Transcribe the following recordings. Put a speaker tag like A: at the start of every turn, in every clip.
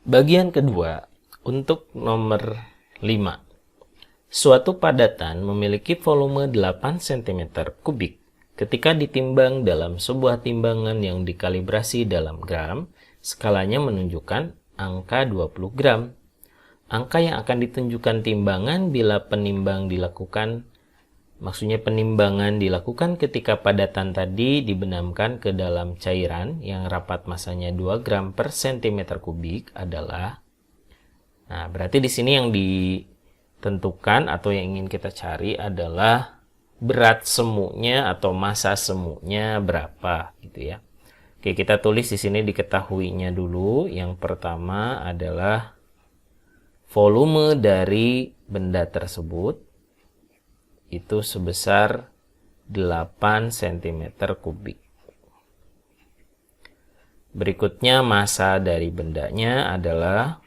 A: Bagian kedua, untuk nomor 5. Suatu padatan memiliki volume 8 cm kubik. Ketika ditimbang dalam sebuah timbangan yang dikalibrasi dalam gram, skalanya menunjukkan angka 20 gram. Angka yang akan ditunjukkan timbangan bila penimbangan dilakukan ketika padatan tadi dibenamkan ke dalam cairan yang rapat masanya 2 gram per cm kubik adalah, nah berarti di sini yang ditentukan atau yang ingin kita cari adalah berat semunya atau massa semunya berapa gitu ya. Oke, kita tulis di sini diketahuinya dulu. Yang pertama adalah volume dari benda tersebut itu sebesar 8 cm kubik. Berikutnya massa dari bendanya adalah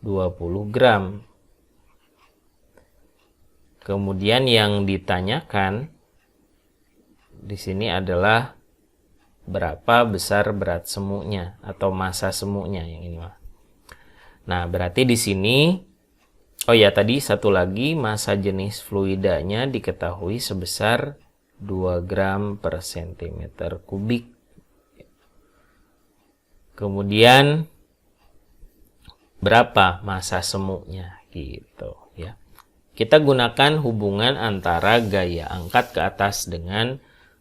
A: 20 gram. Kemudian yang ditanyakan di sini adalah berapa besar berat semunya atau massa semunya yang ini mah. Nah, berarti di sini tadi satu lagi, massa jenis fluidanya diketahui sebesar 2 gram per cm kubik. Kemudian berapa massa semunya gitu ya. Kita gunakan hubungan antara gaya angkat ke atas dengan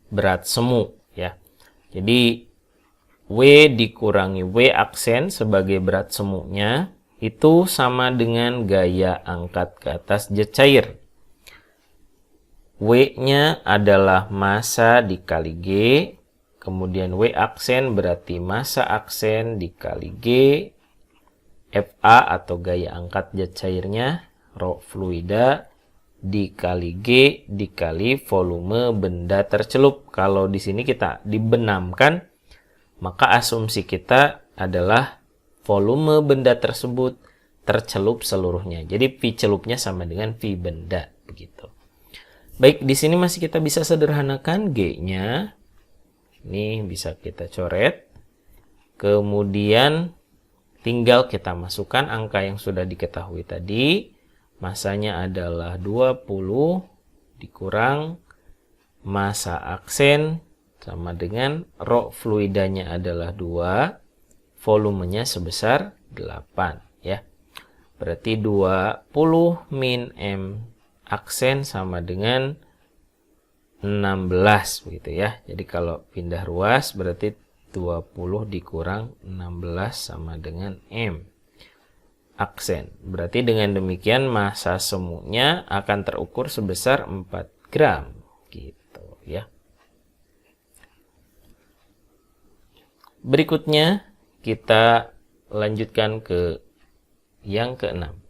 A: berat semu ya. Jadi W dikurangi W aksen sebagai berat semunya itu sama dengan gaya angkat ke atas zat cair. W-nya adalah massa dikali G, kemudian W aksen berarti massa aksen dikali G, FA atau gaya angkat zat cairnya, rho fluida, dikali G, dikali volume benda tercelup. Kalau di sini kita dibenamkan, maka asumsi kita adalah volume benda tersebut tercelup seluruhnya. Jadi V celupnya sama dengan V benda begitu. Baik, di sini masih kita bisa sederhanakan G-nya. Ini bisa kita coret. Kemudian tinggal kita masukkan angka yang sudah diketahui tadi. Massanya adalah 20 dikurang massa aksen sama dengan rho fluidanya adalah 2. Volumenya sebesar 8 ya. Berarti 20 min M aksen sama dengan 16 begitu ya. Jadi kalau pindah ruas berarti 20 dikurang 16 sama dengan M aksen. Berarti dengan demikian massa semuanya akan terukur sebesar 4 gram gitu ya. Berikutnya kita lanjutkan ke yang keenam.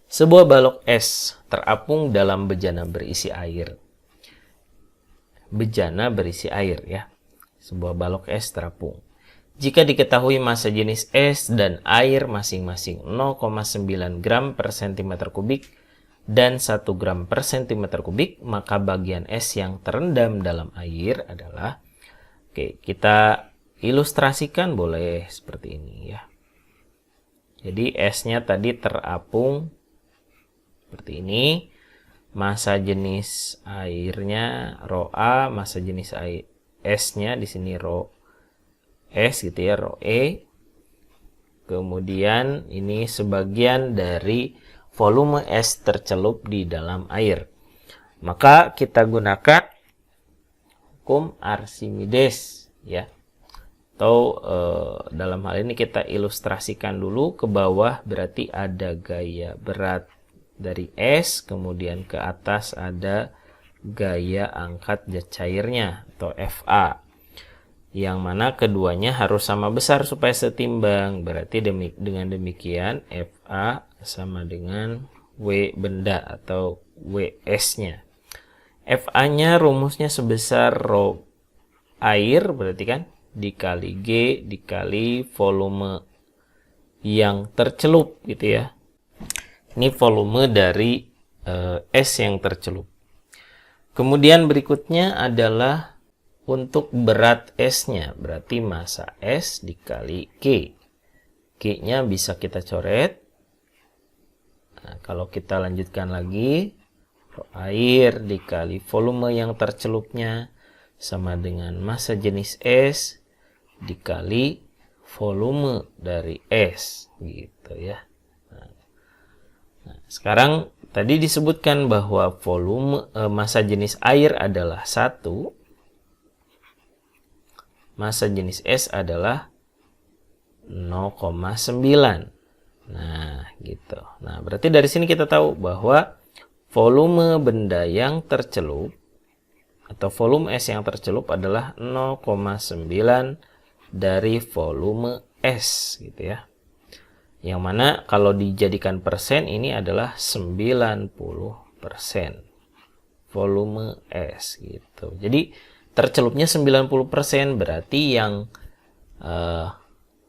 A: Sebuah balok es terapung dalam bejana berisi air. Bejana berisi air ya. Sebuah balok es terapung. Jika diketahui massa jenis es dan air masing-masing 0,9 gram per cm kubik dan 1 gram per cm kubik, maka bagian es yang terendam dalam air adalah, kita ilustrasikan boleh seperti ini ya. Jadi esnya tadi terapung seperti ini. Massa jenis airnya rho A, massa jenis esnya di sini rho S gitu ya, rho E. Kemudian ini sebagian dari volume es tercelup di dalam air. Maka kita gunakan hukum Archimedes ya. Atau dalam hal ini kita ilustrasikan dulu ke bawah, berarti ada gaya berat dari es, kemudian ke atas ada gaya angkat zat cairnya atau FA. Yang mana keduanya harus sama besar supaya setimbang. Berarti dengan demikian FA sama dengan W benda atau WS-nya. FA-nya rumusnya sebesar rho air berarti kan dikali G dikali volume yang tercelup gitu ya. Ini volume dari es yang tercelup. Kemudian berikutnya adalah untuk berat esnya, berarti massa es dikali G. G-nya bisa kita coret. Nah, kalau kita lanjutkan lagi, air dikali volume yang tercelupnya sama dengan massa jenis S dikali volume dari S, gitu ya. Nah, sekarang tadi disebutkan bahwa volume massa jenis air adalah 1, massa jenis S adalah 0,9. Nah, gitu. Nah, berarti dari sini kita tahu bahwa volume benda yang tercelup atau volume S yang tercelup adalah 0,9 dari volume S, gitu ya. Yang mana kalau dijadikan persen ini adalah 90% volume S, gitu. Jadi tercelupnya 90%, berarti yang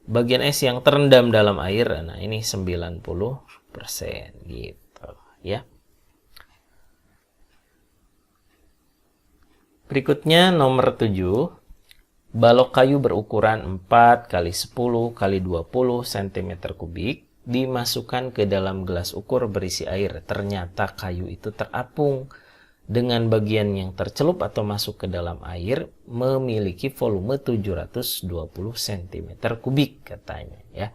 A: bagian S yang terendam dalam air, nah ini 90%, gitu ya. Berikutnya nomor 7. Balok kayu berukuran 4 x 10 x 20 cm3 dimasukkan ke dalam gelas ukur berisi air. Ternyata kayu itu terapung dengan bagian yang tercelup atau masuk ke dalam air memiliki volume 720 cm3 katanya ya.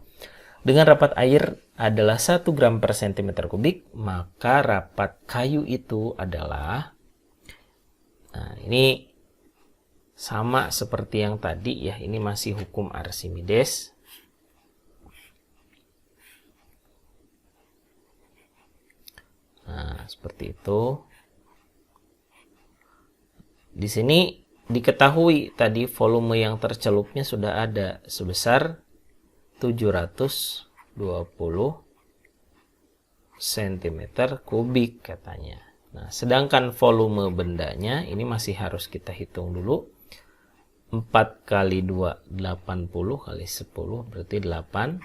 A: Dengan rapat air adalah 1 gram per cm3, maka rapat kayu itu adalah, nah ini sama seperti yang tadi ya, ini masih hukum Archimedes. Nah, seperti itu. Di sini diketahui tadi volume yang tercelupnya sudah ada sebesar 720 cm3 katanya. Nah, sedangkan volume bendanya ini masih harus kita hitung dulu. 4 kali 2 80 kali 10 berarti 800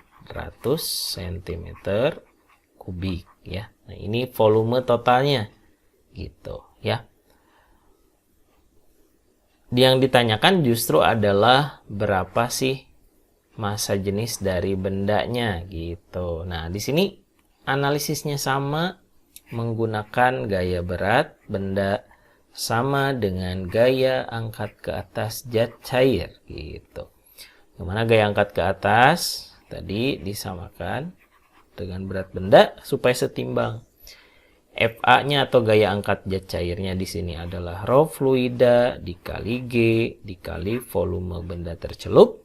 A: cm3 ya. Nah, ini volume totalnya gitu ya. Yang ditanyakan justru adalah berapa sih massa jenis dari bendanya gitu. Nah, di sini analisisnya sama, menggunakan gaya berat benda sama dengan gaya angkat ke atas zat cair gitu. Yang mana gaya angkat ke atas tadi disamakan dengan berat benda supaya setimbang. FA-nya atau gaya angkat zat cairnya di sini adalah rho fluida dikali G dikali volume benda tercelup.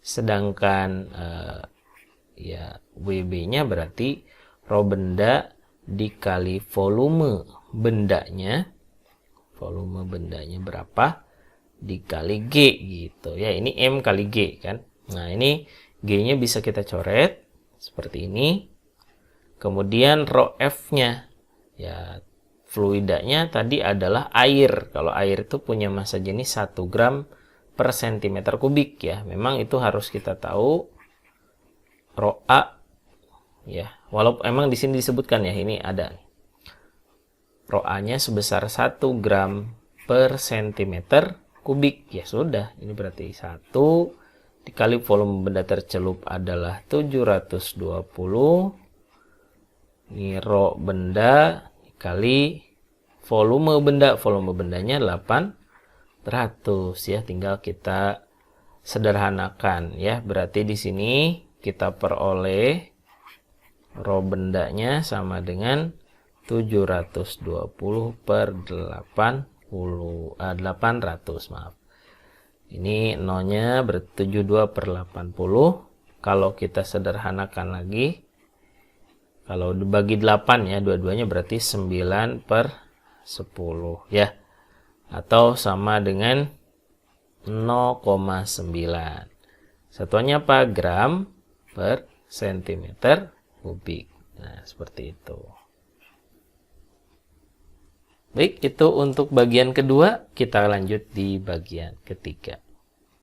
A: Sedangkan ya WB-nya berarti rho benda dikali volume bendanya. Volume bendanya berapa dikali G gitu ya. Ini M kali G kan. Nah, ini G-nya bisa kita coret seperti ini. Kemudian rho F-nya ya, fluidanya tadi adalah air. Kalau air itu punya massa jenis 1 gram per cm3 ya. Memang itu harus kita tahu rho A ya. Walaupun emang di sini disebutkan ya, ini ada. Rho A-nya sebesar 1 gram per cm3 ya sudah. Ini berarti 1 dikali volume benda tercelup adalah 720. Ini rho benda dikali volume bendanya 800 ya, tinggal kita sederhanakan ya. Berarti di sini kita peroleh rho bendanya sama dengan 720 per 800 maaf. Ini nolnya berarti 72 per 80. Kalau kita sederhanakan lagi, kalau dibagi 8 ya, dua-duanya berarti 9 per 10 ya. Atau sama dengan 0,9. Satuannya apa? Gram per cm3. Nah, seperti itu. Baik, itu untuk bagian kedua. Kita lanjut di bagian ketiga.